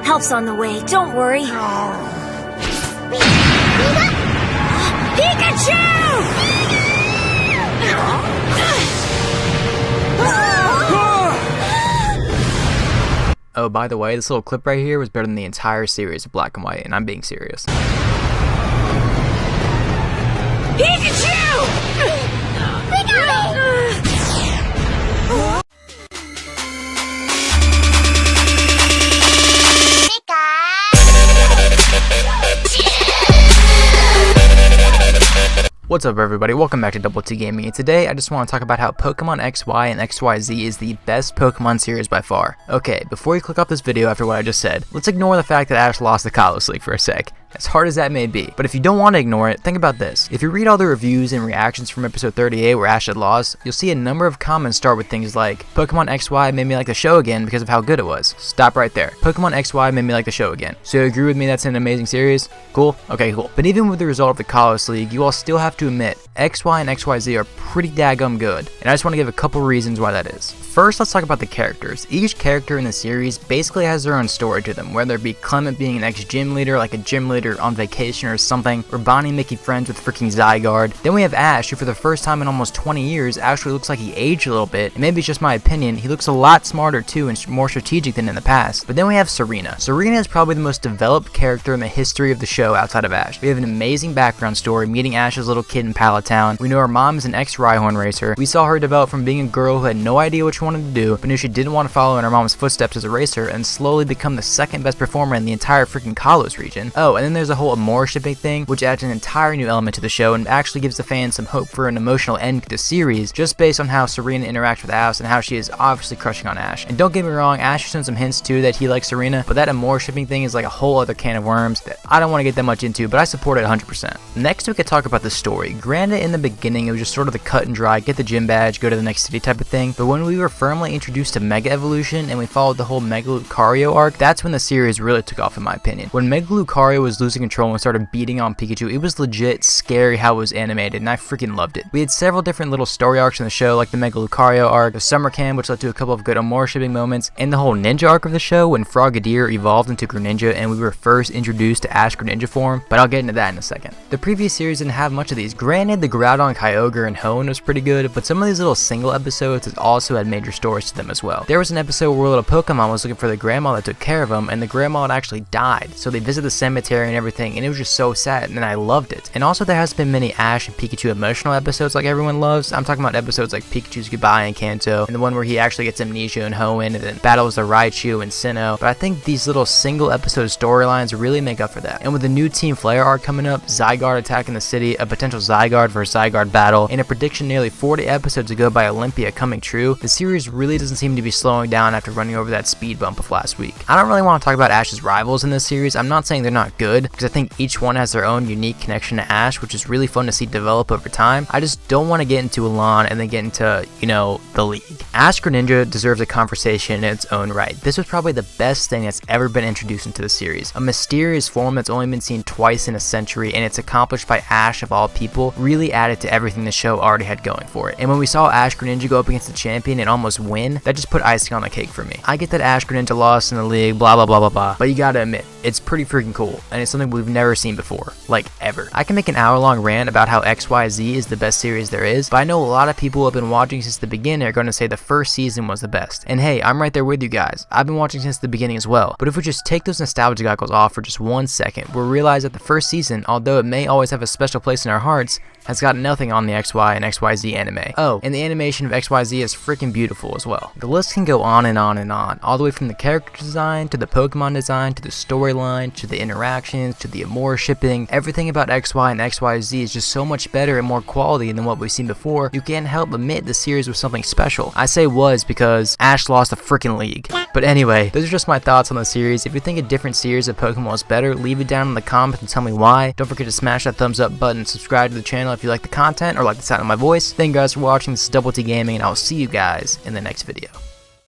Help's on the way, don't worry. Pikachu! Oh, by the way, this little clip right here was better than the entire series of Black and White, and I'm being serious. Pikachu! We got it! What's up everybody, welcome back to Double T Gaming, and today I just want to talk about how Pokemon XY and XYZ is the best Pokemon series by far. Okay, before you click off this video after what I just said, let's ignore the fact that Ash lost the Kalos League for a sec. As hard as that may be. But if you don't want to ignore it, think about this. If you read all the reviews and reactions from episode 38 where Ash had lost, you'll see a number of comments start with things like, Pokemon XY made me like the show again because of how good it was. Stop right there. Pokemon XY made me like the show again. So you agree with me that's an amazing series? Cool? Okay, cool. But even with the result of the Kalos League, you all still have to admit, XY and XYZ are pretty daggum good. And I just want to give a couple reasons why that is. First, let's talk about the characters. Each character in the series basically has their own story to them, whether it be Clement being an ex-gym leader, like a gym leader on vacation or something, or Bonnie making friends with freaking Zygarde. Then we have Ash, who for the first time in almost 20 years actually looks like he aged a little bit, and maybe it's just my opinion, he looks a lot smarter too and more strategic than in the past. But then we have Serena. Serena is probably the most developed character in the history of the show outside of Ash. We have an amazing background story, meeting Ash as a little kid in Pallet Town. We know her mom is an ex-Rhyhorn racer. We saw her develop from being a girl who had no idea what she wanted to do, but knew she didn't want to follow in her mom's footsteps as a racer, and slowly become the second best performer in the entire freaking Kalos region. Oh, and then there's a whole Amore shipping thing, which adds an entire new element to the show and actually gives the fans some hope for an emotional end to the series, just based on how Serena interacts with Ash and how she is obviously crushing on Ash. And don't get me wrong, Ash has shown some hints too that he likes Serena, but that Amore shipping thing is like a whole other can of worms that I don't want to get that much into, but I support it 100%. Next we could talk about the story. Granted, in the beginning it was just sort of the cut and dry, get the gym badge, go to the next city type of thing, but when we were firmly introduced to Mega Evolution and we followed the whole Mega Lucario arc, that's when the series really took off in my opinion. When Mega Lucario was losing control and started beating on Pikachu, it was legit scary how it was animated, and I freaking loved it. We had several different little story arcs in the show, like the Mega Lucario arc, the Summer Camp, which led to a couple of good Amore shipping moments, and the whole Ninja arc of the show when Frogadier evolved into Greninja and we were first introduced to Ash Greninja form, but I'll get into that in a second. The previous series didn't have much of these. Granted, the Groudon, Kyogre, and Hoenn was pretty good, but some of these little single episodes also had major stories to them as well. There was an episode where a little Pokemon was looking for the grandma that took care of him, and the grandma had actually died, so they visit the cemetery and everything, and it was just so sad, and I loved it. And also there has been many Ash and Pikachu emotional episodes like everyone loves. I'm talking about episodes like Pikachu's Goodbye in Kanto, and the one where he actually gets amnesia in Hoenn, and then battles the Raichu and Sinnoh, but I think these little single episode storylines really make up for that. And with the new Team Flare arc coming up, Zygarde attacking the city, a potential Zygarde versus Zygarde battle, and a prediction nearly 40 episodes ago by Olympia coming true, the series really doesn't seem to be slowing down after running over that speed bump of last week. I don't really want to talk about Ash's rivals in this series. I'm not saying they're not good, because I think each one has their own unique connection to Ash, which is really fun to see develop over time. I just don't want to get into Elan and then get into, the league. Ash Greninja deserves a conversation in its own right. This was probably the best thing that's ever been introduced into the series. A mysterious form that's only been seen twice in a century, and it's accomplished by Ash of all people, really added to everything the show already had going for it. And when we saw Ash Greninja go up against the champion and almost win, that just put icing on the cake for me. I get that Ash Greninja lost in the league, blah blah blah blah blah, but you gotta admit, it's pretty freaking cool, and it's something we've never seen before, like ever. I can make an hour-long rant about how XYZ is the best series there is, but I know a lot of people who have been watching since the beginning are going to say the first season was the best. And hey, I'm right there with you guys. I've been watching since the beginning as well. But if we just take those nostalgia goggles off for just 1 second, we'll realize that the first season, although it may always have a special place in our hearts, has got nothing on the XY and XYZ anime. Oh, and the animation of XYZ is freaking beautiful as well. The list can go on and on and on, all the way from the character design, to the Pokemon design, to the storyline, to the interactions, to the Amore shipping. Everything about XY and XYZ is just so much better and more quality than what we've seen before. You can't help but admit the series was something special. I say was because Ash lost the freaking league. But anyway, those are just my thoughts on the series. If you think a different series of Pokemon is better, leave it down in the comments and tell me why. Don't forget to smash that thumbs up button, subscribe to the channel if you like the content or like the sound of my voice. Thank you guys for watching. This is Double T Gaming, and I'll see you guys in the next video.